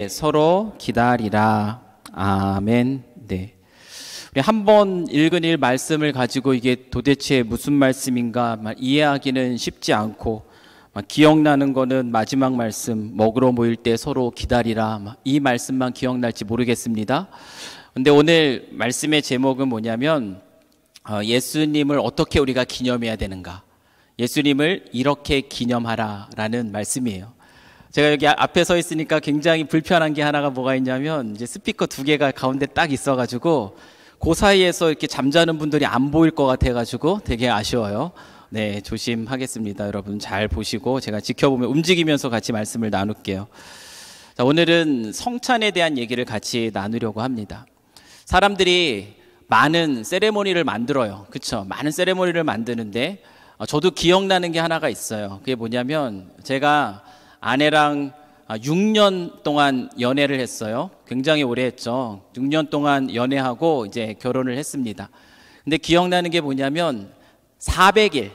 서로 기다리라. 아멘. 네. 우리 한번 읽은 말씀을 가지고 이게 도대체 무슨 말씀인가 이해하기는 쉽지 않고, 기억나는 거는 마지막 말씀, 먹으러 모일 때 서로 기다리라, 이 말씀만 기억날지 모르겠습니다. 근데 오늘 말씀의 제목은 뭐냐면, 예수님을 어떻게 우리가 기념해야 되는가, 예수님을 이렇게 기념하라라는 말씀이에요. 제가 여기 앞에 서 있으니까 굉장히 불편한 게 하나가 뭐가 있냐면, 이제 스피커 두 개가 가운데 딱 있어가지고 그 사이에서 이렇게 잠자는 분들이 안 보일 것 같아가지고 되게 아쉬워요. 네, 조심하겠습니다. 여러분 잘 보시고 제가 지켜보면 움직이면서 같이 말씀을 나눌게요. 자, 오늘은 성찬에 대한 얘기를 같이 나누려고 합니다. 사람들이 많은 세레모니를 만들어요. 그렇죠? 많은 세레모니를 만드는데 저도 기억나는 게 하나가 있어요. 그게 뭐냐면, 제가 아내랑 6년 동안 연애를 했어요. 굉장히 오래 했죠. 6년 동안 연애하고 이제 결혼을 했습니다. 근데 기억나는 게 뭐냐면, 400일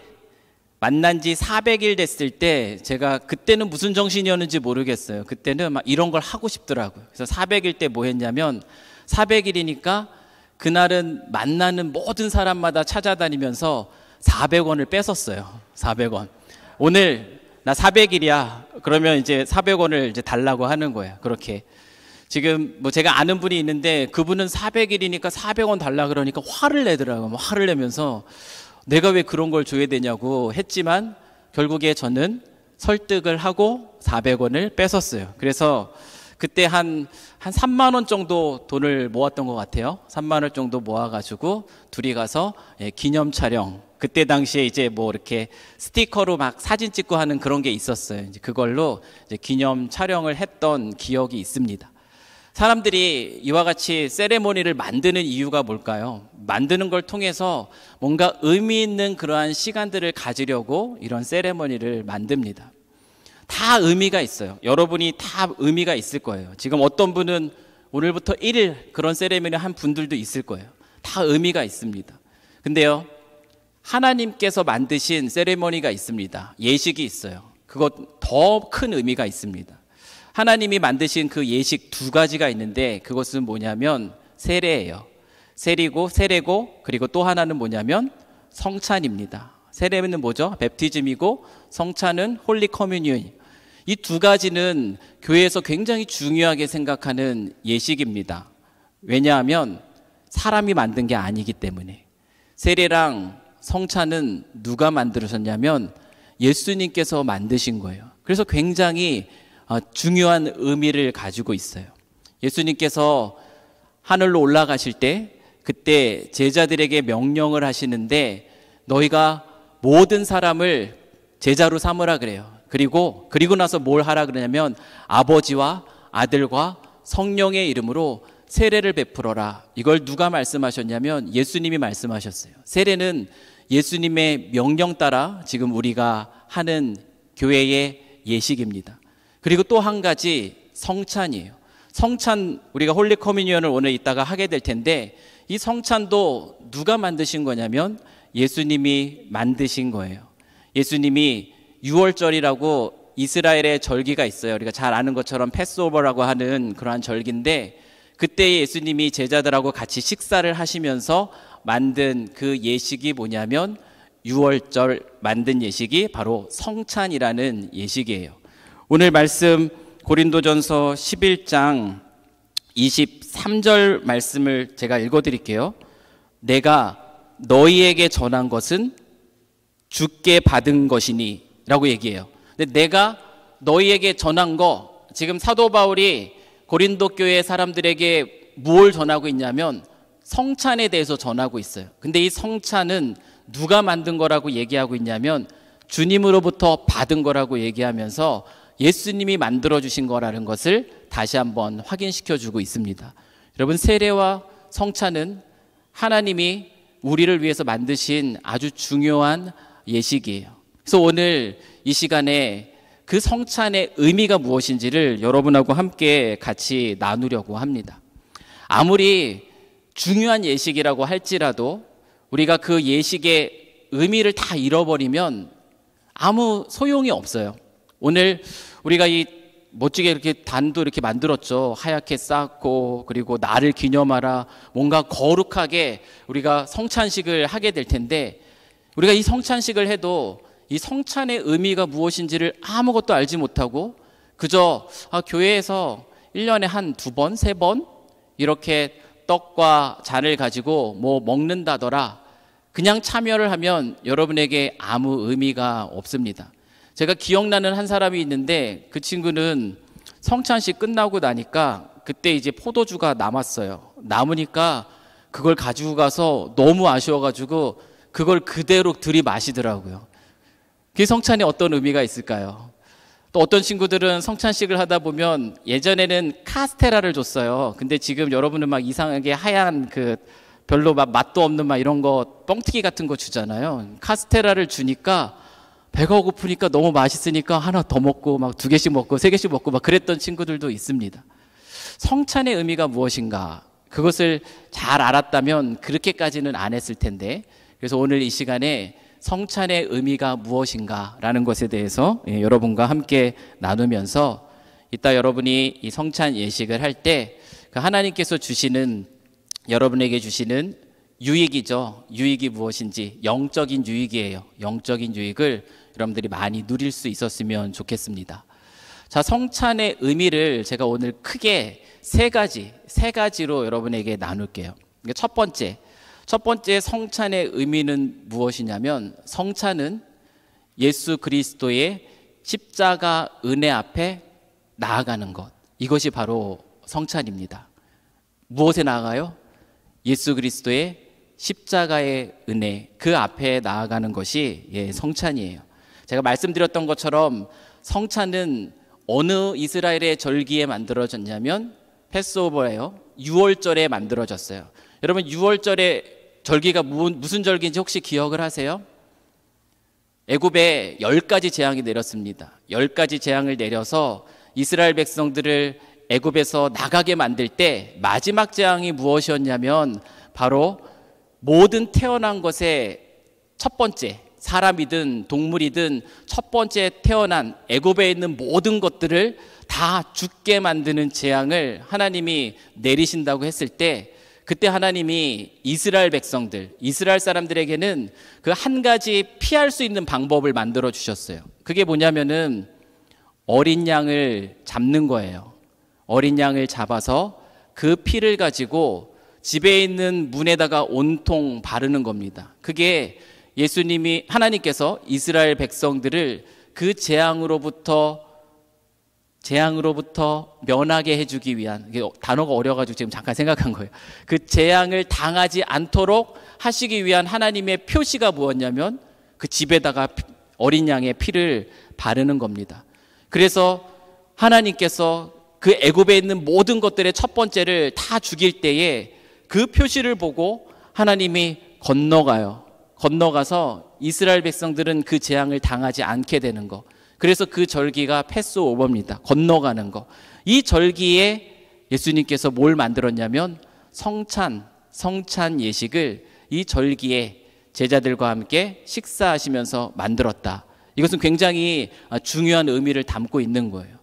만난 지 400일 됐을 때, 제가 그때는 무슨 정신이었는지 모르겠어요. 그때는 막 이런 걸 하고 싶더라고요. 그래서 400일 때 뭐 했냐면, 400일이니까 그날은 만나는 모든 사람마다 찾아다니면서 400원을 뺏었어요. 400원. 오늘 나 400일이야. 그러면 이제 400원을 이제 달라고 하는 거예요. 그렇게. 지금 뭐 제가 아는 분이 있는데, 그분은 400일이니까 400원 달라 그러니까 화를 내더라고요. 화를 내면서 내가 왜 그런 걸 줘야 되냐고 했지만, 결국에 저는 설득을 하고 400원을 뺏었어요. 그래서 그때 한 3만 원 정도 돈을 모았던 것 같아요. 3만 원 정도 모아가지고 둘이 가서 기념 촬영. 그때 당시에 이제 뭐 이렇게 스티커로 막 사진 찍고 하는 그런 게 있었어요. 이제 그걸로 이제 기념 촬영을 했던 기억이 있습니다. 사람들이 이와 같이 세레모니를 만드는 이유가 뭘까요? 만드는 걸 통해서 뭔가 의미 있는 그러한 시간들을 가지려고 이런 세레모니를 만듭니다. 다 의미가 있어요. 여러분이 다 의미가 있을 거예요. 지금 어떤 분은 오늘부터 1일 그런 세레모니 한 분들도 있을 거예요. 다 의미가 있습니다. 근데요, 하나님께서 만드신 세레모니가 있습니다. 예식이 있어요. 그것 더 큰 의미가 있습니다. 하나님이 만드신 그 예식 두 가지가 있는데, 그것은 뭐냐면 세례예요. 세례고 그리고 또 하나는 뭐냐면 성찬입니다. 세례는 뭐죠? 베프티즘이고, 성찬은 홀리 커뮤니언. 이 두 가지는 교회에서 굉장히 중요하게 생각하는 예식입니다. 왜냐하면 사람이 만든 게 아니기 때문에. 세례랑 성찬은 누가 만들으셨냐면 예수님께서 만드신 거예요. 그래서 굉장히 중요한 의미를 가지고 있어요. 예수님께서 하늘로 올라가실 때, 그때 제자들에게 명령을 하시는데, 너희가 모든 사람을 제자로 삼으라 그래요. 그리고 나서 뭘 하라 그러냐면, 아버지와 아들과 성령의 이름으로 세례를 베풀어라. 이걸 누가 말씀하셨냐면 예수님이 말씀하셨어요. 세례는 예수님의 명령 따라 지금 우리가 하는 교회의 예식입니다. 그리고 또 한 가지, 성찬이에요. 성찬, 우리가 홀리 커뮤니언을 오늘 이따가 하게 될 텐데, 이 성찬도 누가 만드신 거냐면 예수님이 만드신 거예요. 예수님이 6월절이라고 이스라엘의 절기가 있어요. 우리가 잘 아는 것처럼 패스오버라고 하는 그러한 절기인데, 그때 예수님이 제자들하고 같이 식사를 하시면서 만든 그 예식이 뭐냐면 6월절 만든 예식이 바로 성찬이라는 예식이에요. 오늘 말씀 고린도전서 11장 23절 말씀을 제가 읽어드릴게요. 내가 너희에게 전한 것은 주께 받은 것이니 라고 얘기해요. 근데 내가 너희에게 전한 거, 지금 사도 바울이 고린도 교회 사람들에게 뭘 전하고 있냐면 성찬에 대해서 전하고 있어요. 근데 이 성찬은 누가 만든 거라고 얘기하고 있냐면 주님으로부터 받은 거라고 얘기하면서 예수님이 만들어주신 거라는 것을 다시 한번 확인시켜주고 있습니다. 여러분, 세례와 성찬은 하나님이 우리를 위해서 만드신 아주 중요한 예식이에요. 그래서 오늘 이 시간에 그 성찬의 의미가 무엇인지를 여러분하고 함께 같이 나누려고 합니다. 아무리 중요한 예식이라고 할지라도 우리가 그 예식의 의미를 다 잃어버리면 아무 소용이 없어요. 오늘 우리가 이 멋지게 이렇게 단도 이렇게 만들었죠. 하얗게 쌓고, 그리고 날을 기념하라. 뭔가 거룩하게 우리가 성찬식을 하게 될 텐데, 우리가 이 성찬식을 해도 이 성찬의 의미가 무엇인지를 아무것도 알지 못하고 그저 교회에서 1년에 한 2번, 3번 이렇게 떡과 잔을 가지고 뭐 먹는다더라, 그냥 참여를 하면 여러분에게 아무 의미가 없습니다. 제가 기억나는 한 사람이 있는데, 그 친구는 성찬식 끝나고 나니까 그때 이제 포도주가 남았어요. 남으니까 그걸 가지고 가서 너무 아쉬워가지고 그걸 그대로 들이마시더라고요. 그 성찬이 어떤 의미가 있을까요? 또 어떤 친구들은 성찬식을 하다 보면, 예전에는 카스테라를 줬어요. 근데 지금 여러분은 막 이상하게 하얀 그 별로 막 맛도 없는 막 이런 거 뻥튀기 같은 거 주잖아요. 카스테라를 주니까 배가 고프니까 너무 맛있으니까 하나 더 먹고 막 2개씩 먹고 3개씩 먹고 막 그랬던 친구들도 있습니다. 성찬의 의미가 무엇인가, 그것을 잘 알았다면 그렇게까지는 안 했을 텐데, 그래서 오늘 이 시간에 성찬의 의미가 무엇인가 라는 것에 대해서 여러분과 함께 나누면서, 이따 여러분이 이 성찬 예식을 할 때 그 하나님께서 주시는, 여러분에게 주시는 유익이죠. 유익이 무엇인지, 영적인 유익이에요. 영적인 유익을 여러분들이 많이 누릴 수 있었으면 좋겠습니다. 자, 성찬의 의미를 제가 오늘 크게 세 가지로 여러분에게 나눌게요. 첫 번째 성찬의 의미는 무엇이냐면, 성찬은 예수 그리스도의 십자가 은혜 앞에 나아가는 것, 이것이 바로 성찬입니다. 무엇에 나아가요? 예수 그리스도의 십자가의 은혜, 그 앞에 나아가는 것이 성찬이에요. 제가 말씀드렸던 것처럼 성찬은 어느 이스라엘의 절기에 만들어졌냐면 패스오버예요. 6월절에 만들어졌어요. 여러분, 6월절의 절기가 무슨 절기인지 혹시 기억을 하세요? 애굽에 10가지 재앙이 내렸습니다. 10가지 재앙을 내려서 이스라엘 백성들을 애굽에서 나가게 만들 때 마지막 재앙이 무엇이었냐면, 바로 모든 태어난 것의 첫 번째, 사람이든 동물이든 첫 번째 태어난 애굽에 있는 모든 것들을 다 죽게 만드는 재앙을 하나님이 내리신다고 했을 때, 그때 하나님이 이스라엘 백성들, 이스라엘 사람들에게는 그 한 가지 피할 수 있는 방법을 만들어 주셨어요. 그게 뭐냐면은 어린 양을 잡는 거예요. 어린 양을 잡아서 그 피를 가지고 집에 있는 문에다가 온통 바르는 겁니다. 그게 하나님께서 이스라엘 백성들을 그 재앙으로부터 면하게 해주기 위한, 단어가 어려가지고 지금 잠깐 생각한 거예요. 그 재앙을 당하지 않도록 하시기 위한 하나님의 표시가 무엇냐면 그 집에다가 어린 양의 피를 바르는 겁니다. 그래서 하나님께서 그 애굽에 있는 모든 것들의 첫 번째를 다 죽일 때에 그 표시를 보고 하나님이 건너가서 이스라엘 백성들은 그 재앙을 당하지 않게 되는 거. 그래서 그 절기가 패스오버입니다. 건너가는 거. 이 절기에 예수님께서 뭘 만들었냐면 성찬 예식을 이 절기에 제자들과 함께 식사하시면서 만들었다. 이것은 굉장히 중요한 의미를 담고 있는 거예요.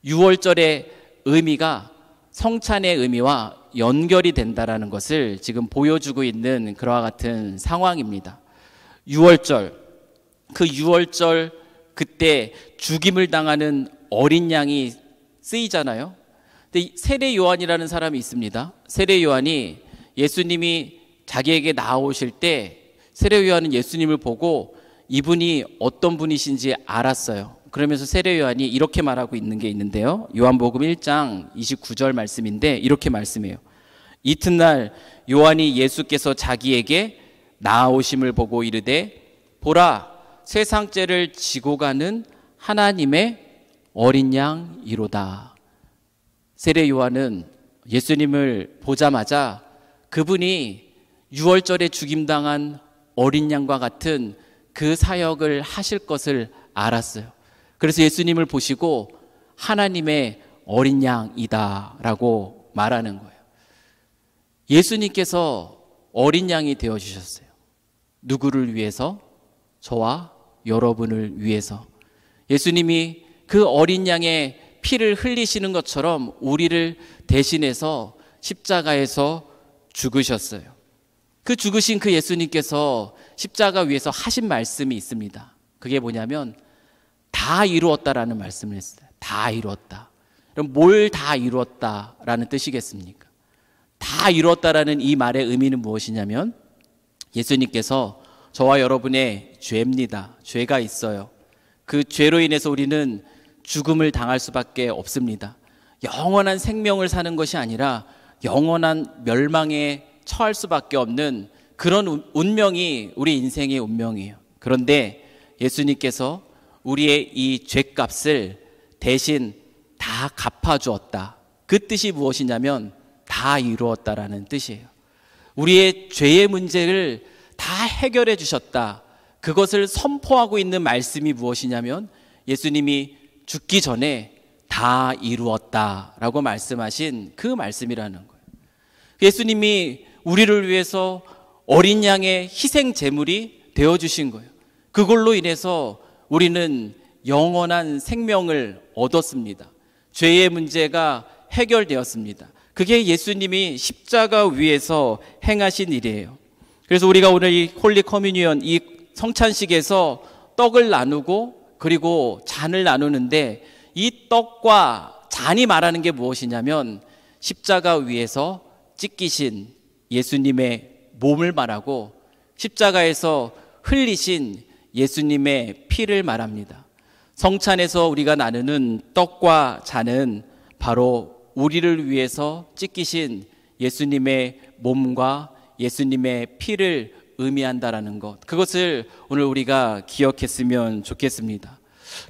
6월절의 의미가 성찬의 의미와 연결이 된다라는 것을 지금 보여주고 있는 그와 같은 상황입니다. 6월절, 그 6월절 그때 죽임을 당하는 어린 양이 쓰이잖아요. 근데 세례 요한이라는 사람이 있습니다. 세례 요한이 예수님이 자기에게 나오실 때 세례 요한은 예수님을 보고 이분이 어떤 분이신지 알았어요. 그러면서 세례 요한이 이렇게 말하고 있는 게 있는데요. 요한복음 1장 29절 말씀인데 이렇게 말씀해요. 이튿날 요한이 예수께서 자기에게 나아오심을 보고 이르되 보라, 세상 죄를 지고 가는 하나님의 어린 양이로다. 세례 요한은 예수님을 보자마자 그분이 6월절에 죽임당한 어린 양과 같은 그 사역을 하실 것을 알았어요. 그래서 예수님을 보시고 하나님의 어린 양이다 라고 말하는 거예요. 예수님께서 어린 양이 되어주셨어요. 누구를 위해서? 저와 여러분을 위해서. 예수님이 그 어린 양의 피를 흘리시는 것처럼 우리를 대신해서 십자가에서 죽으셨어요. 그 죽으신 그 예수님께서 십자가 위에서 하신 말씀이 있습니다. 그게 뭐냐면 다 이루었다라는 말씀을 했어요. 다 이루었다. 그럼 뭘 다 이루었다라는 뜻이겠습니까? 다 이루었다라는 이 말의 의미는 무엇이냐면 예수님께서 저와 여러분의 죄입니다. 죄가 있어요. 그 죄로 인해서 우리는 죽음을 당할 수밖에 없습니다. 영원한 생명을 사는 것이 아니라 영원한 멸망에 처할 수밖에 없는 그런 운명이 우리 인생의 운명이에요. 그런데 예수님께서 우리의 이 죄값을 대신 다 갚아주었다. 그 뜻이 무엇이냐면 다 이루었다라는 뜻이에요. 우리의 죄의 문제를 다 해결해 주셨다. 그것을 선포하고 있는 말씀이 무엇이냐면 예수님이 죽기 전에 다 이루었다라고 말씀하신 그 말씀이라는 거예요. 예수님이 우리를 위해서 어린 양의 희생 제물이 되어주신 거예요. 그걸로 인해서 우리는 영원한 생명을 얻었습니다. 죄의 문제가 해결되었습니다. 그게 예수님이 십자가 위에서 행하신 일이에요. 그래서 우리가 오늘 이 홀리 커뮤니언, 이 성찬식에서 떡을 나누고 그리고 잔을 나누는데 이 떡과 잔이 말하는 게 무엇이냐면 십자가 위에서 찢기신 예수님의 몸을 말하고 십자가에서 흘리신 예수님의 피를 말합니다. 성찬에서 우리가 나누는 떡과 잔은 바로 우리를 위해서 찢기신 예수님의 몸과 예수님의 피를 의미한다라는 것, 그것을 오늘 우리가 기억했으면 좋겠습니다.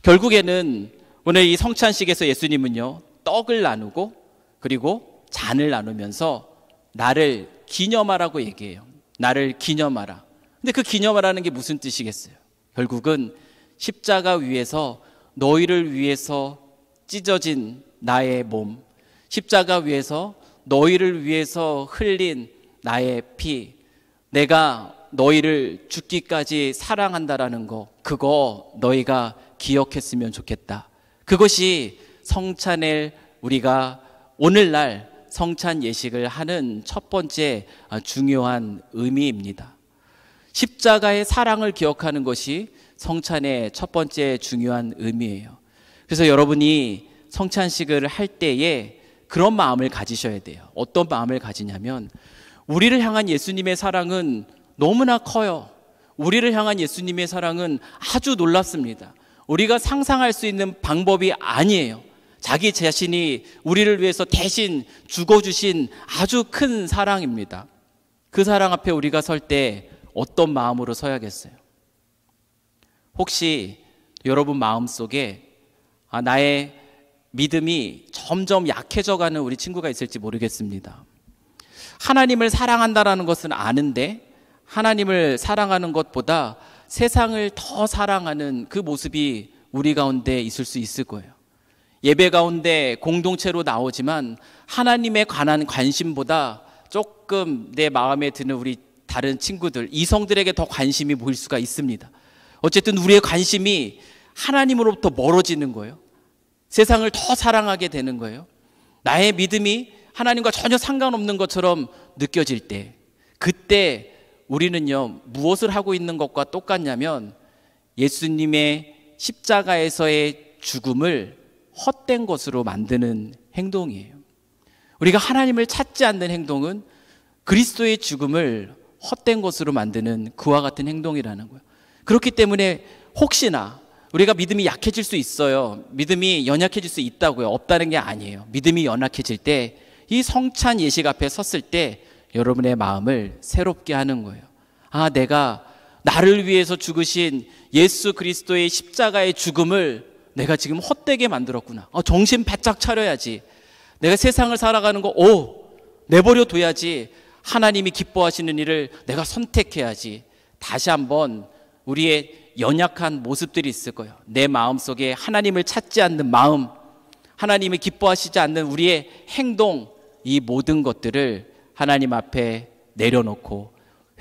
결국에는 오늘 이 성찬식에서 예수님은요 떡을 나누고 그리고 잔을 나누면서 나를 기념하라고 얘기해요. 나를 기념하라. 근데 그 기념하라는 게 무슨 뜻이겠어요? 결국은 십자가 위에서 너희를 위해서 찢어진 나의 몸, 십자가 위에서 너희를 위해서 흘린 나의 피, 내가 너희를 죽기까지 사랑한다라는 거, 그거 너희가 기억했으면 좋겠다. 그것이 성찬을 우리가 오늘날 성찬 예식을 하는 첫 번째 중요한 의미입니다. 십자가의 사랑을 기억하는 것이 성찬의 첫 번째 중요한 의미예요. 그래서 여러분이 성찬식을 할 때에 그런 마음을 가지셔야 돼요. 어떤 마음을 가지냐면 우리를 향한 예수님의 사랑은 너무나 커요. 우리를 향한 예수님의 사랑은 아주 놀랍습니다. 우리가 상상할 수 있는 방법이 아니에요. 자기 자신이 우리를 위해서 대신 죽어주신 아주 큰 사랑입니다. 그 사랑 앞에 우리가 설 때 어떤 마음으로 서야겠어요? 혹시 여러분 마음속에 나의 믿음이 점점 약해져가는 우리 친구가 있을지 모르겠습니다. 하나님을 사랑한다라는 것은 아는데 하나님을 사랑하는 것보다 세상을 더 사랑하는 그 모습이 우리 가운데 있을 수 있을 거예요. 예배 가운데 공동체로 나오지만 하나님에 관한 관심보다 조금 내 마음에 드는 우리 다른 친구들, 이성들에게 더 관심이 보일 수가 있습니다. 어쨌든 우리의 관심이 하나님으로부터 멀어지는 거예요. 세상을 더 사랑하게 되는 거예요. 나의 믿음이 하나님과 전혀 상관없는 것처럼 느껴질 때, 그때 우리는요 무엇을 하고 있는 것과 똑같냐면 예수님의 십자가에서의 죽음을 헛된 것으로 만드는 행동이에요. 우리가 하나님을 찾지 않는 행동은 그리스도의 죽음을 헛된 것으로 만드는 그와 같은 행동이라는 거예요. 그렇기 때문에 혹시나 우리가 믿음이 약해질 수 있어요. 믿음이 연약해질 수 있다고요. 없다는 게 아니에요. 믿음이 연약해질 때 이 성찬 예식 앞에 섰을 때 여러분의 마음을 새롭게 하는 거예요. 내가 나를 위해서 죽으신 예수 그리스도의 십자가의 죽음을 내가 지금 헛되게 만들었구나. 정신 바짝 차려야지. 내가 세상을 살아가는 거 내버려 둬야지. 하나님이 기뻐하시는 일을 내가 선택해야지. 다시 한번 우리의 연약한 모습들이 있을 거예요. 내 마음속에 하나님을 찾지 않는 마음, 하나님이 기뻐하시지 않는 우리의 행동, 이 모든 것들을 하나님 앞에 내려놓고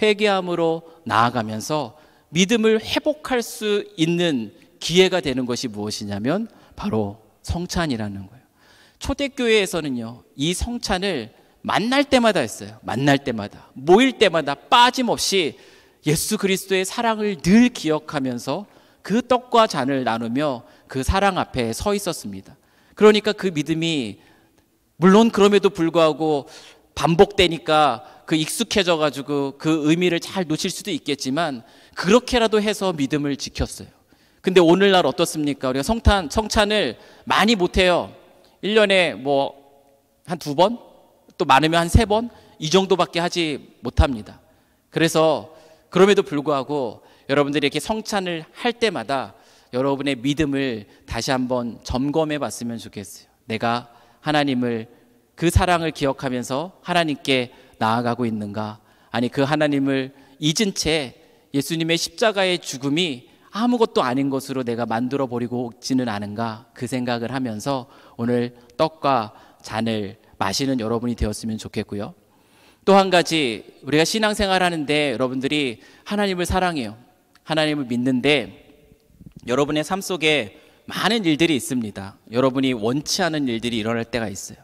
회개함으로 나아가면서 믿음을 회복할 수 있는 기회가 되는 것이 무엇이냐면 바로 성찬이라는 거예요. 초대교회에서는요, 이 성찬을 만날 때마다 했어요. 만날 때마다, 모일 때마다 빠짐없이 예수 그리스도의 사랑을 늘 기억하면서 그 떡과 잔을 나누며 그 사랑 앞에 서 있었습니다. 그러니까 그 믿음이, 물론 그럼에도 불구하고 반복되니까 그 익숙해져 가지고 그 의미를 잘 놓칠 수도 있겠지만 그렇게라도 해서 믿음을 지켰어요. 근데 오늘날 어떻습니까? 우리가 성찬을 많이 못해요. 1년에 뭐 한 2번, 또 많으면 한 3번 이 정도밖에 하지 못합니다. 그래서 그럼에도 불구하고 여러분들이 이렇게 성찬을 할 때마다 여러분의 믿음을 다시 한번 점검해 봤으면 좋겠어요. 내가 하나님을, 그 사랑을 기억하면서 하나님께 나아가고 있는가? 아니, 그 하나님을 잊은 채 예수님의 십자가의 죽음이 아무것도 아닌 것으로 내가 만들어 버리고 있지는 않은가? 그 생각을 하면서 오늘 떡과 잔을 마시는 여러분이 되었으면 좋겠고요. 또 한 가지, 우리가 신앙생활 하는데 여러분들이 하나님을 사랑해요. 하나님을 믿는데 여러분의 삶 속에 많은 일들이 있습니다. 여러분이 원치 않은 일들이 일어날 때가 있어요.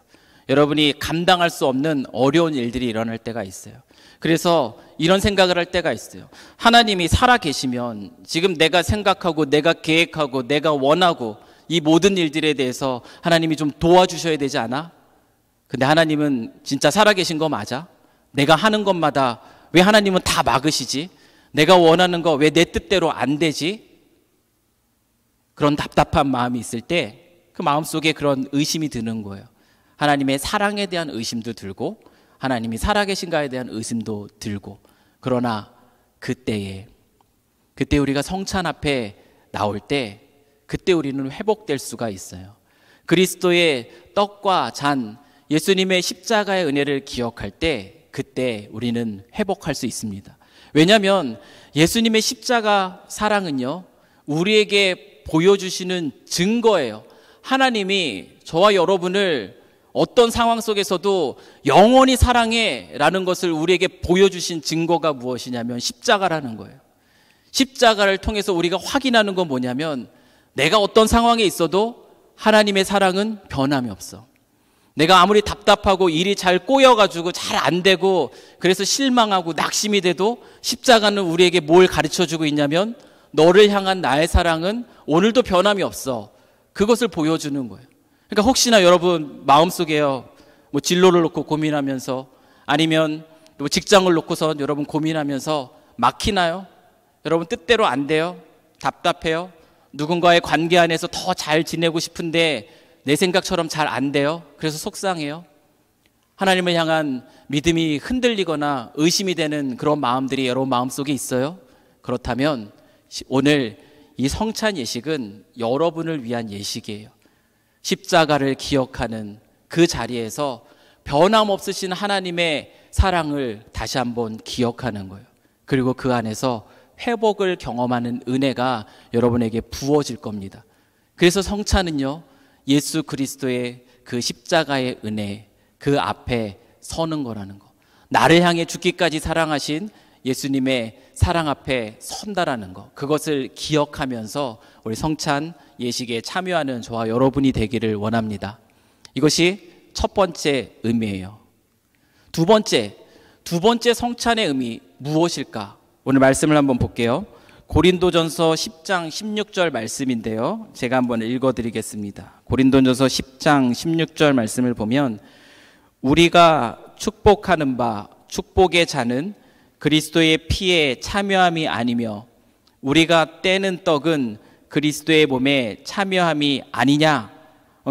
여러분이 감당할 수 없는 어려운 일들이 일어날 때가 있어요. 그래서 이런 생각을 할 때가 있어요. 하나님이 살아 계시면 지금 내가 생각하고 내가 계획하고 내가 원하고 이 모든 일들에 대해서 하나님이 좀 도와주셔야 되지 않아? 근데 하나님은 진짜 살아 계신 거 맞아? 내가 하는 것마다 왜 하나님은 다 막으시지? 내가 원하는 거 왜 내 뜻대로 안 되지? 그런 답답한 마음이 있을 때 그 마음속에 그런 의심이 드는 거예요. 하나님의 사랑에 대한 의심도 들고 하나님이 살아계신가에 대한 의심도 들고, 그러나 그때 우리가 성찬 앞에 나올 때 그때 우리는 회복될 수가 있어요. 그리스도의 떡과 잔, 예수님의 십자가의 은혜를 기억할 때 그때 우리는 회복할 수 있습니다. 왜냐하면 예수님의 십자가 사랑은요, 우리에게 보여주시는 증거예요. 하나님이 저와 여러분을 어떤 상황 속에서도 영원히 사랑해 라는 것을 우리에게 보여주신 증거가 무엇이냐면 십자가라는 거예요. 십자가를 통해서 우리가 확인하는 건 뭐냐면 내가 어떤 상황에 있어도 하나님의 사랑은 변함이 없어. 내가 아무리 답답하고 일이 잘 꼬여가지고 잘 안 되고 그래서 실망하고 낙심이 돼도 십자가는 우리에게 뭘 가르쳐주고 있냐면 너를 향한 나의 사랑은 오늘도 변함이 없어. 그것을 보여주는 거예요. 그러니까 혹시나 여러분 마음속에요, 뭐 진로를 놓고 고민하면서 아니면 뭐 직장을 놓고서 여러분 고민하면서 막히나요? 여러분 뜻대로 안 돼요? 답답해요? 누군가의 관계 안에서 더 잘 지내고 싶은데 내 생각처럼 잘 안 돼요? 그래서 속상해요? 하나님을 향한 믿음이 흔들리거나 의심이 되는 그런 마음들이 여러분 마음속에 있어요? 그렇다면 오늘 이 성찬 예식은 여러분을 위한 예식이에요. 십자가를 기억하는 그 자리에서 변함없으신 하나님의 사랑을 다시 한번 기억하는 거예요. 그리고 그 안에서 회복을 경험하는 은혜가 여러분에게 부어질 겁니다. 그래서 성찬은요, 예수 그리스도의 그 십자가의 은혜, 그 앞에 서는 거라는 거. 나를 향해 죽기까지 사랑하신 예수님의 사랑 앞에 선다라는 거, 그것을 기억하면서 우리 성찬 예식에 참여하는 저와 여러분이 되기를 원합니다. 이것이 첫 번째 의미예요. 두 번째 성찬의 의미 무엇일까? 오늘 말씀을 한번 볼게요. 고린도전서 10장 16절 말씀인데요, 제가 한번 읽어드리겠습니다. 고린도전서 10장 16절 말씀을 보면 우리가 축복하는 바 축복의 잔은 그리스도의 피에 참여함이 아니며 우리가 떼는 떡은 그리스도의 몸에 참여함이 아니냐.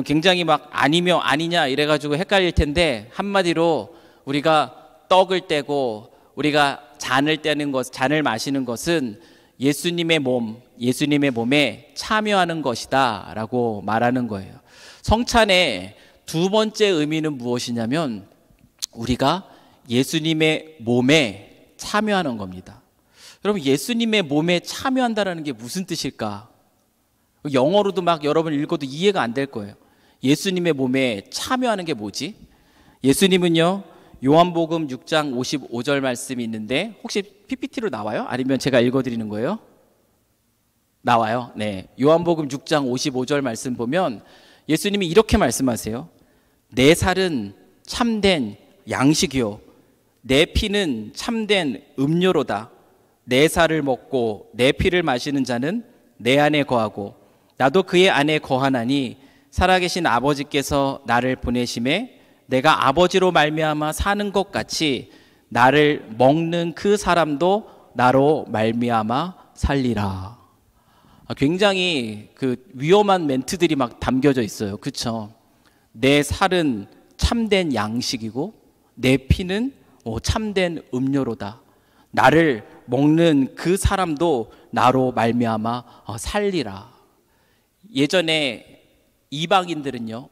굉장히 막 아니며 아니냐 이래가지고 헷갈릴 텐데, 한마디로 우리가 떡을 떼고 우리가 잔을 떼는 것, 잔을 마시는 것은 예수님의 몸, 예수님의 몸에 참여하는 것이다 라고 말하는 거예요. 성찬의 두 번째 의미는 무엇이냐면 우리가 예수님의 몸에 참여하는 겁니다. 여러분, 예수님의 몸에 참여한다는 게 무슨 뜻일까? 영어로도 막 여러분 읽어도 이해가 안 될 거예요. 예수님의 몸에 참여하는 게 뭐지? 예수님은요, 요한복음 6장 55절 말씀이 있는데 혹시 PPT로 나와요? 아니면 제가 읽어드리는 거예요? 나와요. 네, 요한복음 6장 55절 말씀 보면 예수님이 이렇게 말씀하세요. 내 살은 참된 양식이요 내 피는 참된 음료로다. 내 살을 먹고 내 피를 마시는 자는 내 안에 거하고 나도 그의 안에 거하나니 살아계신 아버지께서 나를 보내심에 내가 아버지로 말미암아 사는 것 같이 나를 먹는 그 사람도 나로 말미암아 살리라. 굉장히 그 위험한 멘트들이 막 담겨져 있어요. 그렇죠? 내 살은 참된 양식이고 내 피는 참된 음료로다. 나를 먹는 그 사람도 나로 말미암아 살리라. 예전에 이방인들은요,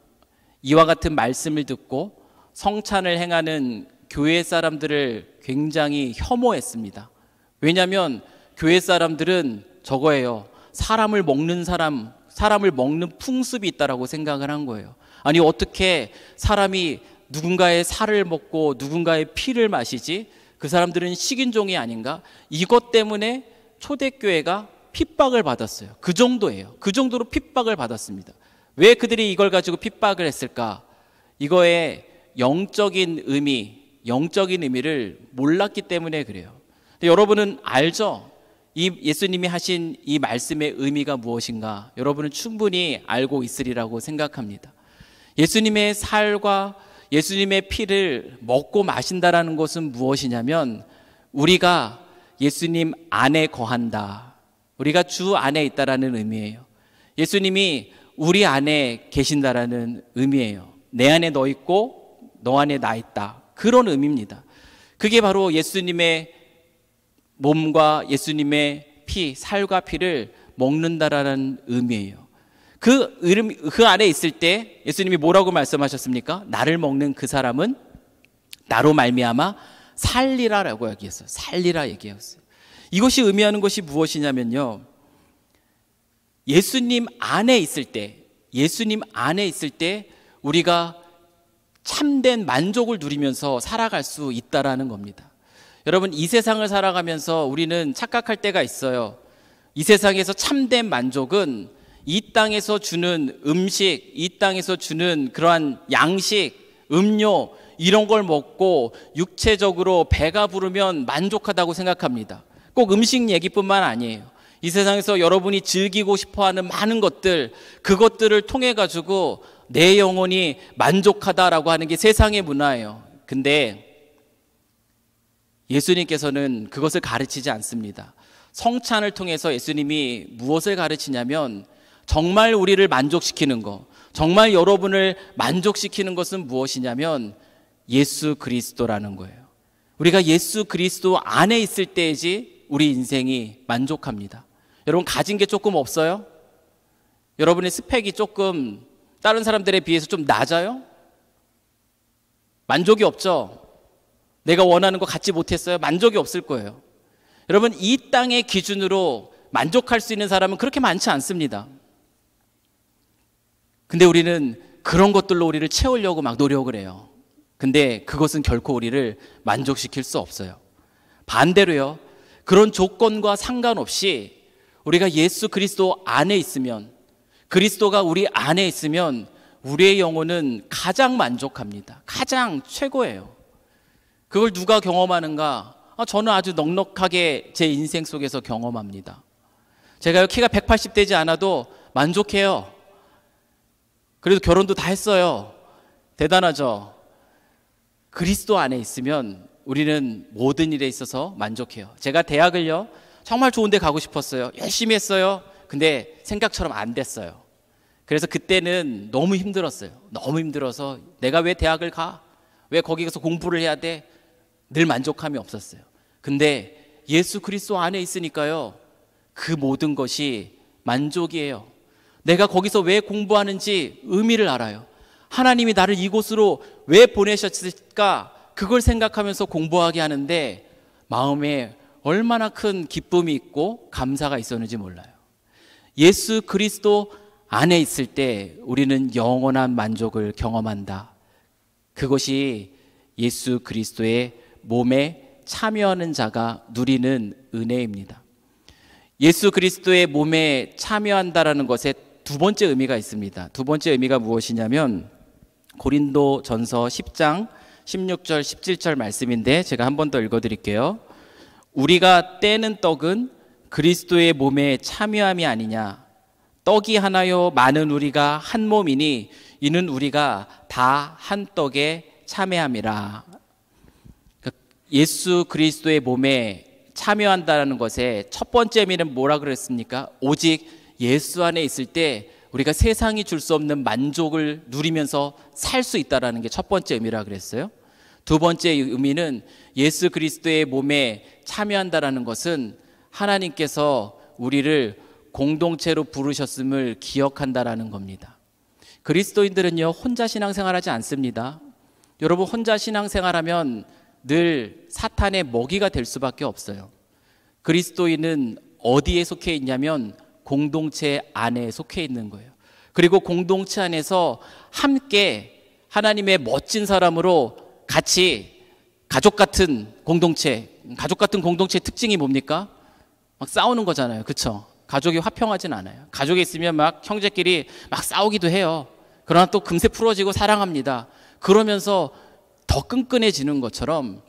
이와 같은 말씀을 듣고 성찬을 행하는 교회 사람들을 굉장히 혐오했습니다. 왜냐하면 교회 사람들은 저거예요. 사람을 먹는 사람을 먹는 풍습이 있다라고 생각을 한 거예요. 아니 어떻게 사람이 누군가의 살을 먹고 누군가의 피를 마시지? 그 사람들은 식인종이 아닌가? 이것 때문에 초대교회가 핍박을 받았어요. 그 정도예요. 그 정도로 핍박을 받았습니다. 왜 그들이 이걸 가지고 핍박을 했을까? 이거의 영적인 의미를 몰랐기 때문에 그래요. 근데 여러분은 알죠? 이 예수님이 하신 이 말씀의 의미가 무엇인가? 여러분은 충분히 알고 있으리라고 생각합니다. 예수님의 살과 예수님의 피를 먹고 마신다라는 것은 무엇이냐면 우리가 예수님 안에 거한다. 우리가 주 안에 있다라는 의미예요. 예수님이 우리 안에 계신다라는 의미예요. 내 안에 너 있고 너 안에 나 있다. 그런 의미입니다. 그게 바로 예수님의 몸과 예수님의 피, 살과 피를 먹는다라는 의미예요. 그 안에 있을 때 예수님이 뭐라고 말씀하셨습니까? 나를 먹는 그 사람은 나로 말미암아 살리라라고 얘기했어요. 살리라 얘기했어요. 이것이 의미하는 것이 무엇이냐면요, 예수님 안에 있을 때 우리가 참된 만족을 누리면서 살아갈 수 있다라는 겁니다. 여러분, 이 세상을 살아가면서 우리는 착각할 때가 있어요. 이 세상에서 참된 만족은 이 땅에서 주는 음식, 이 땅에서 주는 그러한 양식, 음료 이런 걸 먹고 육체적으로 배가 부르면 만족하다고 생각합니다. 꼭 음식 얘기뿐만 아니에요. 이 세상에서 여러분이 즐기고 싶어하는 많은 것들, 그것들을 통해 가지고 내 영혼이 만족하다라고 하는 게 세상의 문화예요. 근데 예수님께서는 그것을 가르치지 않습니다. 성찬을 통해서 예수님이 무엇을 가르치냐면 정말 우리를 만족시키는 것, 정말 여러분을 만족시키는 것은 무엇이냐면 예수 그리스도라는 거예요. 우리가 예수 그리스도 안에 있을 때이지 우리 인생이 만족합니다. 여러분, 가진 게 조금 없어요? 여러분의 스펙이 조금 다른 사람들에 비해서 좀 낮아요? 만족이 없죠? 내가 원하는 거 갖지 못했어요? 만족이 없을 거예요. 여러분, 이 땅의 기준으로 만족할 수 있는 사람은 그렇게 많지 않습니다. 근데 우리는 그런 것들로 우리를 채우려고 막 노력을 해요. 근데 그것은 결코 우리를 만족시킬 수 없어요. 반대로요, 그런 조건과 상관없이 우리가 예수 그리스도 안에 있으면, 그리스도가 우리 안에 있으면 우리의 영혼은 가장 만족합니다. 가장 최고예요. 그걸 누가 경험하는가? 저는 아주 넉넉하게 제 인생 속에서 경험합니다. 제가 키가 180 되지 않아도 만족해요. 그래도 결혼도 다 했어요. 대단하죠? 그리스도 안에 있으면 우리는 모든 일에 있어서 만족해요. 제가 대학을요, 정말 좋은 데 가고 싶었어요. 열심히 했어요. 근데 생각처럼 안 됐어요. 그래서 그때는 너무 힘들었어요. 너무 힘들어서 내가 왜 대학을 가? 왜 거기 가서 공부를 해야 돼? 늘 만족함이 없었어요. 근데 예수 그리스도 안에 있으니까요, 그 모든 것이 만족이에요. 내가 거기서 왜 공부하는지 의미를 알아요. 하나님이 나를 이곳으로 왜 보내셨을까? 그걸 생각하면서 공부하게 하는데 마음에 얼마나 큰 기쁨이 있고 감사가 있었는지 몰라요. 예수 그리스도 안에 있을 때 우리는 영원한 만족을 경험한다. 그것이 예수 그리스도의 몸에 참여하는 자가 누리는 은혜입니다. 예수 그리스도의 몸에 참여한다라는 것의 두 번째 의미가 있습니다. 두 번째 의미가 무엇이냐면 고린도전서 10장 16절 17절 말씀인데 제가 한 번 더 읽어드릴게요. 우리가 떼는 떡은 그리스도의 몸에 참여함이 아니냐. 떡이 하나요 많은 우리가 한 몸이니 이는 우리가 다 한 떡에 참여함이라. 예수 그리스도의 몸에 참여한다는 것의 첫 번째 의미는 뭐라 그랬습니까? 오직 예수 안에 있을 때 우리가 세상이 줄 수 없는 만족을 누리면서 살 수 있다는 게 첫 번째 의미라 그랬어요. 두 번째 의미는 예수 그리스도의 몸에 참여한다는 것은 하나님께서 우리를 공동체로 부르셨음을 기억한다라는 겁니다. 그리스도인들은요, 혼자 신앙생활하지 않습니다. 여러분, 혼자 신앙생활하면 늘 사탄의 먹이가 될 수밖에 없어요. 그리스도인은 어디에 속해 있냐면 공동체 안에 속해 있는 거예요. 그리고 공동체 안에서 함께 하나님의 멋진 사람으로 같이 가족 같은 공동체 특징이 뭡니까? 막 싸우는 거잖아요. 그렇죠? 가족이 화평하진 않아요. 가족이 있으면 막 형제끼리 막 싸우기도 해요. 그러나 또 금세 풀어지고 사랑합니다. 그러면서 더 끈끈해지는 것처럼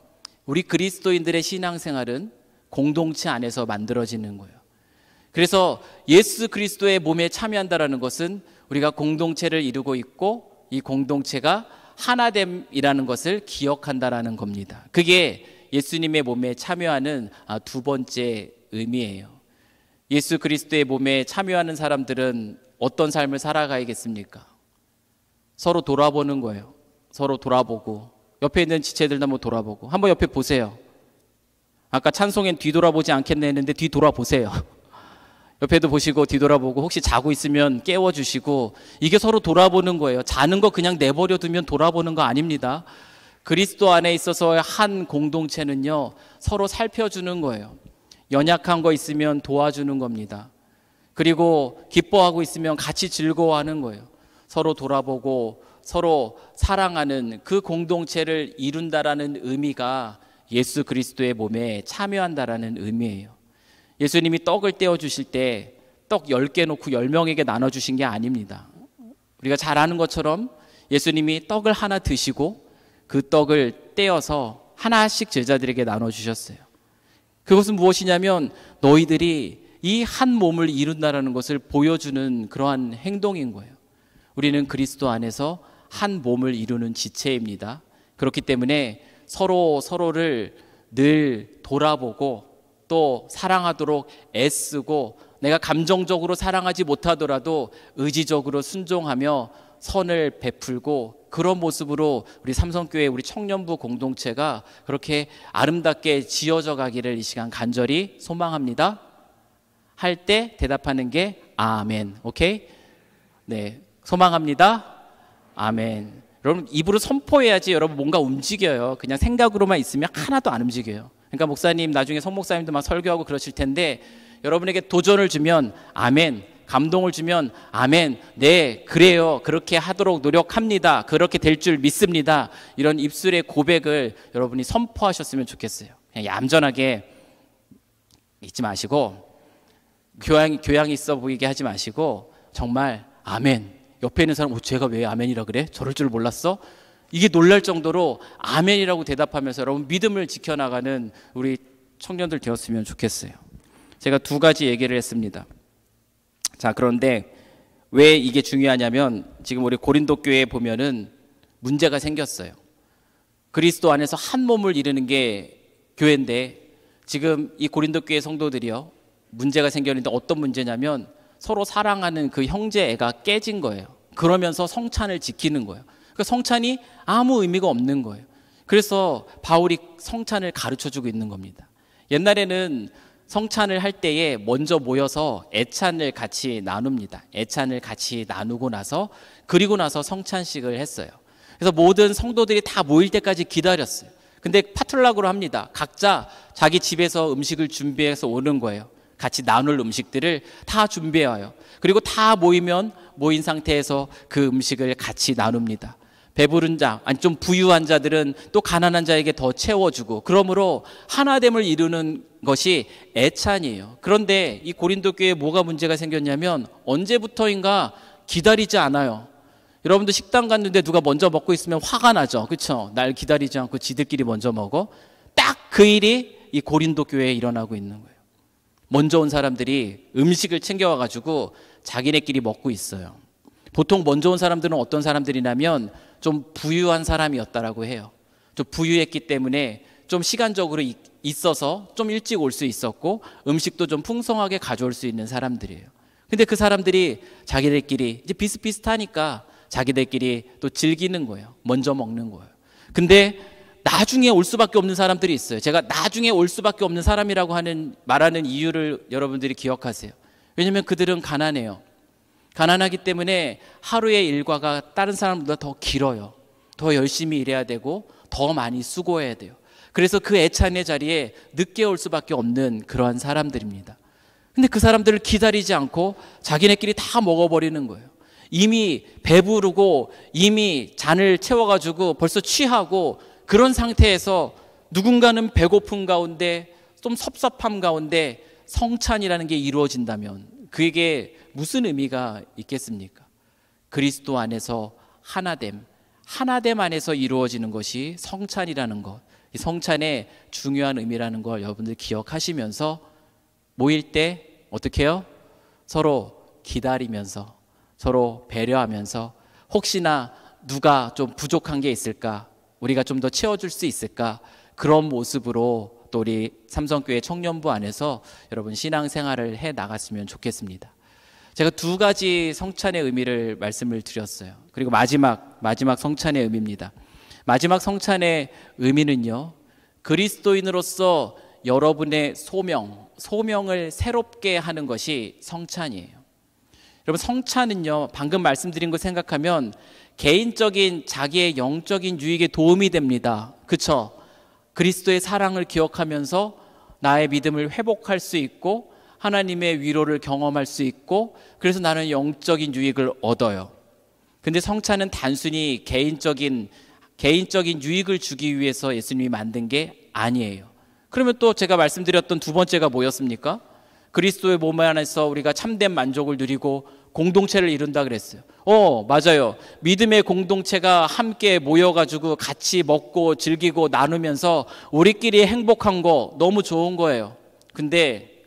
우리 그리스도인들의 신앙생활은 공동체 안에서 만들어지는 거예요. 그래서 예수 그리스도의 몸에 참여한다는 것은 우리가 공동체를 이루고 있고 이 공동체가 하나됨이라는 것을 기억한다라는 겁니다. 그게 예수님의 몸에 참여하는 두 번째 의미예요. 예수 그리스도의 몸에 참여하는 사람들은 어떤 삶을 살아가야겠습니까? 서로 돌아보는 거예요. 서로 돌아보고 옆에 있는 지체들도 한번 돌아보고 한번 옆에 보세요. 아까 찬송엔 뒤돌아보지 않겠네 했는데 뒤돌아보세요. 옆에도 보시고 뒤돌아보고 혹시 자고 있으면 깨워주시고 이게 서로 돌아보는 거예요. 자는 거 그냥 내버려두면 돌아보는 거 아닙니다. 그리스도 안에 있어서 한 공동체는요 서로 살펴주는 거예요. 연약한 거 있으면 도와주는 겁니다. 그리고 기뻐하고 있으면 같이 즐거워하는 거예요. 서로 돌아보고 서로 사랑하는 그 공동체를 이룬다라는 의미가 예수 그리스도의 몸에 참여한다라는 의미예요. 예수님이 떡을 떼어주실 때 떡 10개 놓고 10명에게 나눠주신 게 아닙니다. 우리가 잘 아는 것처럼 예수님이 떡을 하나 드시고 그 떡을 떼어서 하나씩 제자들에게 나눠주셨어요. 그것은 무엇이냐면 너희들이 이 한 몸을 이룬다라는 것을 보여주는 그러한 행동인 거예요. 우리는 그리스도 안에서 한 몸을 이루는 지체입니다. 그렇기 때문에 서로를 늘 돌아보고 또 사랑하도록 애쓰고 내가 감정적으로 사랑하지 못하더라도 의지적으로 순종하며 선을 베풀고 그런 모습으로 우리 삼성교회 우리 청년부 공동체가 그렇게 아름답게 지어져 가기를 이 시간 간절히 소망합니다. 할 때 대답하는 게 아멘. 오케이? 네, 소망합니다. 아멘. 여러분 입으로 선포해야지 여러분 뭔가 움직여요. 그냥 생각으로만 있으면 하나도 안 움직여요. 그러니까 목사님 나중에 송 목사님도 막 설교하고 그러실 텐데 여러분에게 도전을 주면 아멘, 감동을 주면 아멘, 네 그래요, 그렇게 하도록 노력합니다, 그렇게 될 줄 믿습니다, 이런 입술의 고백을 여러분이 선포하셨으면 좋겠어요. 그냥 얌전하게 있지 마시고 교양이 있어 보이게 하지 마시고 정말 아멘, 옆에 있는 사람 쟤가 왜 아멘이라 그래? 저럴 줄 몰랐어? 이게 놀랄 정도로 아멘이라고 대답하면서 여러분 믿음을 지켜나가는 우리 청년들 되었으면 좋겠어요. 제가 두 가지 얘기를 했습니다. 자, 그런데 왜 이게 중요하냐면 지금 우리 고린도 교회에 보면은 문제가 생겼어요. 그리스도 안에서 한 몸을 이루는 게 교회인데 지금 이 고린도 교회 성도들이요 문제가 생겼는데 어떤 문제냐면 서로 사랑하는 그 형제애가 깨진 거예요. 그러면서 성찬을 지키는 거예요. 그 성찬이 아무 의미가 없는 거예요. 그래서 바울이 성찬을 가르쳐주고 있는 겁니다. 옛날에는 성찬을 할 때에 먼저 모여서 애찬을 같이 나눕니다. 애찬을 같이 나누고 나서 그리고 나서 성찬식을 했어요. 그래서 모든 성도들이 다 모일 때까지 기다렸어요. 근데 파틀락으로 합니다. 각자 자기 집에서 음식을 준비해서 오는 거예요. 같이 나눌 음식들을 다 준비해와요. 그리고 다 모인 상태에서 그 음식을 같이 나눕니다. 배부른 자, 아니 좀 부유한 자들은 또 가난한 자에게 더 채워주고, 그러므로 하나됨을 이루는 것이 애찬이에요. 그런데 이 고린도 교회에 뭐가 문제가 생겼냐면 언제부터인가 기다리지 않아요. 여러분도 식당 갔는데 누가 먼저 먹고 있으면 화가 나죠. 그렇죠? 날 기다리지 않고 지들끼리 먼저 먹어. 딱 그 일이 이 고린도 교회에 일어나고 있는 거예요. 먼저 온 사람들이 음식을 챙겨와가지고 자기네끼리 먹고 있어요. 보통 먼저 온 사람들은 어떤 사람들이냐면 좀 부유한 사람이었다라고 해요. 좀 부유했기 때문에 좀 시간적으로 있어서 좀 일찍 올 수 있었고 음식도 좀 풍성하게 가져올 수 있는 사람들이에요. 근데 그 사람들이 자기들끼리 이제 비슷비슷하니까 자기들끼리 또 즐기는 거예요. 먼저 먹는 거예요. 근데 나중에 올 수밖에 없는 사람들이 있어요. 제가 나중에 올 수밖에 없는 사람이라고 말하는 이유를 여러분들이 기억하세요. 왜냐하면 그들은 가난해요. 가난하기 때문에 하루의 일과가 다른 사람보다 더 길어요. 더 열심히 일해야 되고 더 많이 수고해야 돼요. 그래서 그 애찬의 자리에 늦게 올 수밖에 없는 그러한 사람들입니다. 근데 그 사람들을 기다리지 않고 자기네끼리 다 먹어버리는 거예요. 이미 배부르고 이미 잔을 채워가지고 벌써 취하고 그런 상태에서 누군가는 배고픔 가운데 좀 섭섭함 가운데 성찬이라는 게 이루어진다면 그에게 무슨 의미가 있겠습니까? 그리스도 안에서 하나됨 안에서 이루어지는 것이 성찬이라는 것, 이 성찬의 중요한 의미라는 걸 여러분들 기억하시면서 모일 때 어떻게 해요? 서로 기다리면서 서로 배려하면서 혹시나 누가 좀 부족한 게 있을까? 우리가 좀 더 채워줄 수 있을까? 그런 모습으로 또 우리 삼성교회 청년부 안에서 여러분 신앙생활을 해 나갔으면 좋겠습니다. 제가 두 가지 성찬의 의미를 말씀을 드렸어요. 그리고 마지막 성찬의 의미입니다. 마지막 성찬의 의미는요, 그리스도인으로서 여러분의 소명을 새롭게 하는 것이 성찬이에요. 여러분, 성찬은요, 방금 말씀드린 거 생각하면 개인적인 자기의 영적인 유익에 도움이 됩니다. 그렇죠? 그리스도의 사랑을 기억하면서 나의 믿음을 회복할 수 있고 하나님의 위로를 경험할 수 있고 그래서 나는 영적인 유익을 얻어요. 근데 성찬은 단순히 개인적인 유익을 주기 위해서 예수님이 만든 게 아니에요. 그러면 또 제가 말씀드렸던 두 번째가 뭐였습니까? 그리스도의 몸 안에서 우리가 참된 만족을 누리고 공동체를 이룬다 그랬어요. 맞아요. 믿음의 공동체가 함께 모여가지고 같이 먹고 즐기고 나누면서 우리끼리 행복한 거 너무 좋은 거예요. 근데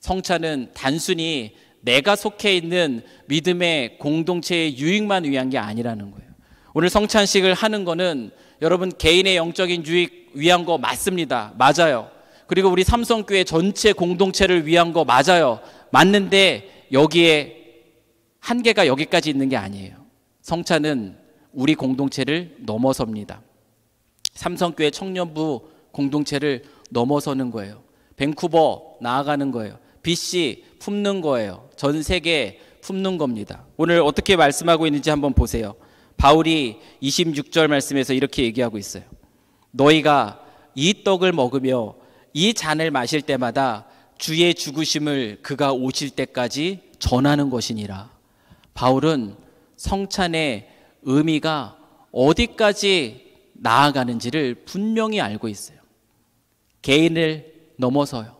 성찬은 단순히 내가 속해 있는 믿음의 공동체의 유익만 위한 게 아니라는 거예요. 오늘 성찬식을 하는 거는 여러분 개인의 영적인 유익 위한 거 맞습니다. 맞아요. 그리고 우리 삼성교회 전체 공동체를 위한 거 맞아요. 맞는데 여기에 한계가 여기까지 있는 게 아니에요. 성찬은 우리 공동체를 넘어섭니다. 삼성교회 청년부 공동체를 넘어서는 거예요. 밴쿠버 나아가는 거예요. BC 품는 거예요. 전 세계 품는 겁니다. 오늘 어떻게 말씀하고 있는지 한번 보세요. 바울이 26절 말씀에서 이렇게 얘기하고 있어요. 너희가 이 떡을 먹으며 이 잔을 마실 때마다 주의 죽으심을 그가 오실 때까지 전하는 것이니라. 바울은 성찬의 의미가 어디까지 나아가는지를 분명히 알고 있어요. 개인을 넘어서요.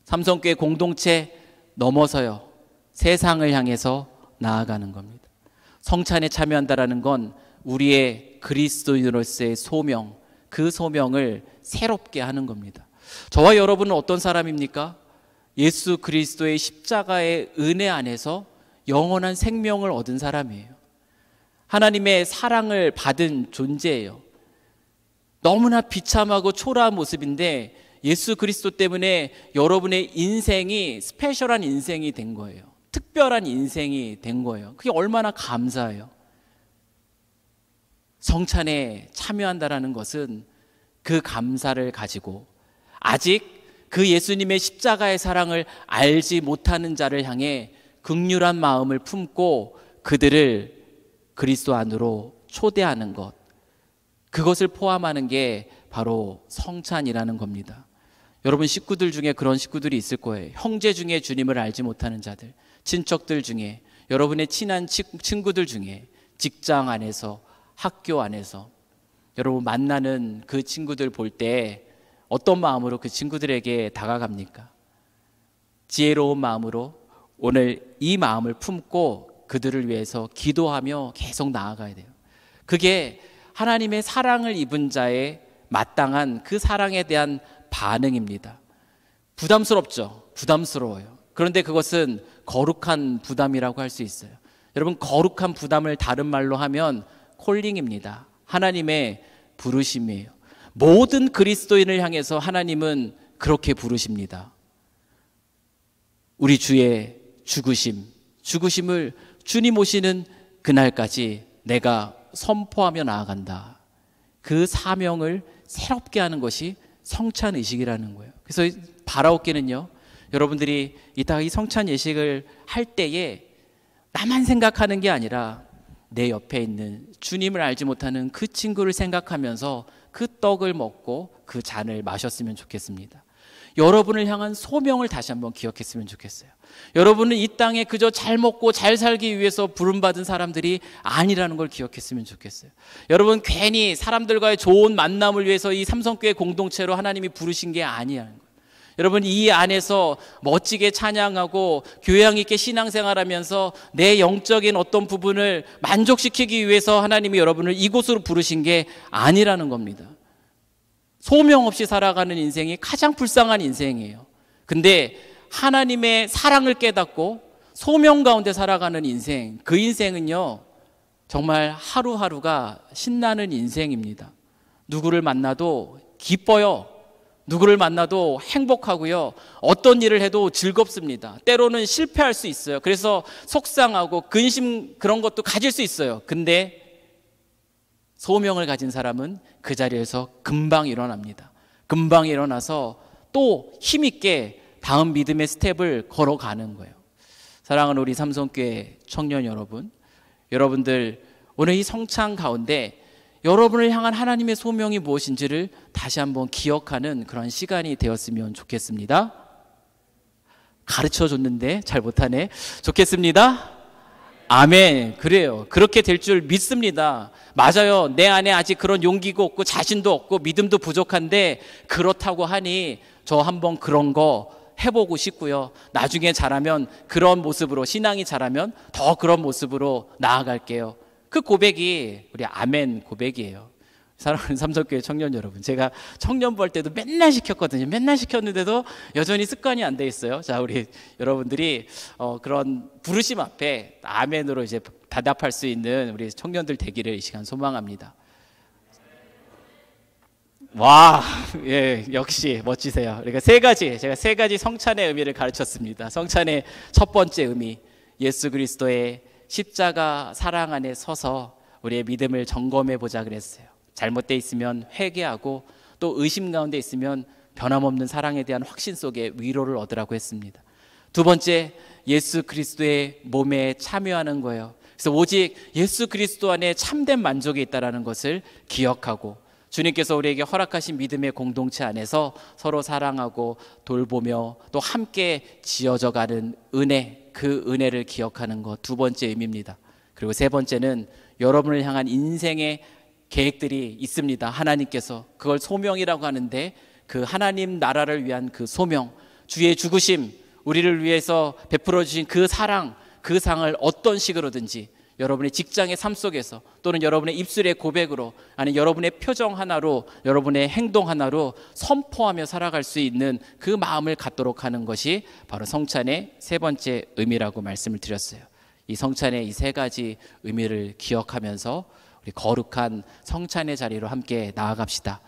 삼성교회 공동체 넘어서요. 세상을 향해서 나아가는 겁니다. 성찬에 참여한다라는 건 우리의 그리스도인으로서의 소명, 그 소명을 새롭게 하는 겁니다. 저와 여러분은 어떤 사람입니까? 예수 그리스도의 십자가의 은혜 안에서 영원한 생명을 얻은 사람이에요. 하나님의 사랑을 받은 존재예요. 너무나 비참하고 초라한 모습인데 예수 그리스도 때문에 여러분의 인생이 스페셜한 인생이 된 거예요. 특별한 인생이 된 거예요. 그게 얼마나 감사해요. 성찬에 참여한다라는 것은 그 감사를 가지고 아직 그 예수님의 십자가의 사랑을 알지 못하는 자를 향해 긍휼한 마음을 품고 그들을 그리스도 안으로 초대하는 것, 그것을 포함하는 게 바로 성찬이라는 겁니다. 여러분 식구들 중에 그런 식구들이 있을 거예요. 형제 중에 주님을 알지 못하는 자들, 친척들 중에, 여러분의 친한 친구들 중에, 직장 안에서, 학교 안에서 여러분 만나는 그 친구들 볼 때 어떤 마음으로 그 친구들에게 다가갑니까? 지혜로운 마음으로 오늘 이 마음을 품고 그들을 위해서 기도하며 계속 나아가야 돼요. 그게 하나님의 사랑을 입은 자의 마땅한 그 사랑에 대한 반응입니다. 부담스럽죠? 부담스러워요. 그런데 그것은 거룩한 부담이라고 할 수 있어요. 여러분, 거룩한 부담을 다른 말로 하면 콜링입니다. 하나님의 부르심이에요. 모든 그리스도인을 향해서 하나님은 그렇게 부르십니다. 우리 주의 죽으심을 주님 오시는 그날까지 내가 선포하며 나아간다. 그 사명을 새롭게 하는 것이 성찬 의식이라는 거예요. 그래서 바라옵기는요, 여러분들이 이따가 이 성찬 예식을 할 때에 나만 생각하는 게 아니라 내 옆에 있는 주님을 알지 못하는 그 친구를 생각하면서 그 떡을 먹고 그 잔을 마셨으면 좋겠습니다. 여러분을 향한 소명을 다시 한번 기억했으면 좋겠어요. 여러분은 이 땅에 그저 잘 먹고 잘 살기 위해서 부름받은 사람들이 아니라는 걸 기억했으면 좋겠어요. 여러분, 괜히 사람들과의 좋은 만남을 위해서 이 삼성교회 공동체로 하나님이 부르신 게 아니라는 거예요. 여러분, 이 안에서 멋지게 찬양하고 교양 있게 신앙생활하면서 내 영적인 어떤 부분을 만족시키기 위해서 하나님이 여러분을 이곳으로 부르신 게 아니라는 겁니다. 소명 없이 살아가는 인생이 가장 불쌍한 인생이에요. 근데 하나님의 사랑을 깨닫고 소명 가운데 살아가는 인생, 그 인생은요 정말 하루하루가 신나는 인생입니다. 누구를 만나도 기뻐요. 누구를 만나도 행복하고요, 어떤 일을 해도 즐겁습니다. 때로는 실패할 수 있어요. 그래서 속상하고 근심, 그런 것도 가질 수 있어요. 근데 소명을 가진 사람은 그 자리에서 금방 일어납니다. 금방 일어나서 또 힘있게 다음 믿음의 스텝을 걸어가는 거예요. 사랑하는 우리 삼성교회 청년 여러분, 여러분들 오늘 이 성찬 가운데 여러분을 향한 하나님의 소명이 무엇인지를 다시 한번 기억하는 그런 시간이 되었으면 좋겠습니다. 가르쳐 줬는데 잘 못하네. 좋겠습니다. 아멘. 그래요. 그렇게 될 줄 믿습니다. 맞아요. 내 안에 아직 그런 용기가 없고 자신도 없고 믿음도 부족한데 그렇다고 하니 저 한번 그런 거 해보고 싶고요. 나중에 잘하면 그런 모습으로, 신앙이 잘하면 더 그런 모습으로 나아갈게요. 그 고백이 우리 아멘 고백이에요. 사랑하는 삼성교회 청년 여러분, 제가 청년부 할 때도 맨날 시켰거든요. 맨날 시켰는데도 여전히 습관이 안 돼 있어요. 자, 우리 여러분들이 그런 부르심 앞에 아멘으로 이제 대답할 수 있는 우리 청년들 되기를 이 시간 소망합니다. 와, 예, 역시 멋지세요. 그러니까 제가 세 가지 성찬의 의미를 가르쳤습니다. 성찬의 첫 번째 의미, 예수 그리스도의 십자가 사랑 안에 서서 우리의 믿음을 점검해 보자 그랬어요. 잘못돼 있으면 회개하고 또 의심 가운데 있으면 변함없는 사랑에 대한 확신 속에 위로를 얻으라고 했습니다. 두 번째, 예수 그리스도의 몸에 참여하는 거예요. 그래서 오직 예수 그리스도 안에 참된 만족이 있다는 것을 기억하고 주님께서 우리에게 허락하신 믿음의 공동체 안에서 서로 사랑하고 돌보며 또 함께 지어져가는 은혜, 그 은혜를 기억하는 것, 두 번째 의미입니다. 그리고 세 번째는 여러분을 향한 인생의 계획들이 있습니다. 하나님께서 그걸 소명이라고 하는데 그 하나님 나라를 위한 그 소명, 주의 죽으심, 우리를 위해서 베풀어 주신 그 사랑, 그 상을 어떤 식으로든지 여러분의 직장의 삶 속에서 또는 여러분의 입술의 고백으로, 아니 여러분의 표정 하나로, 여러분의 행동 하나로 선포하며 살아갈 수 있는 그 마음을 갖도록 하는 것이 바로 성찬의 세 번째 의미라고 말씀을 드렸어요. 이 성찬의 이 세 가지 의미를 기억하면서 우리 거룩한 성찬의 자리로 함께 나아갑시다.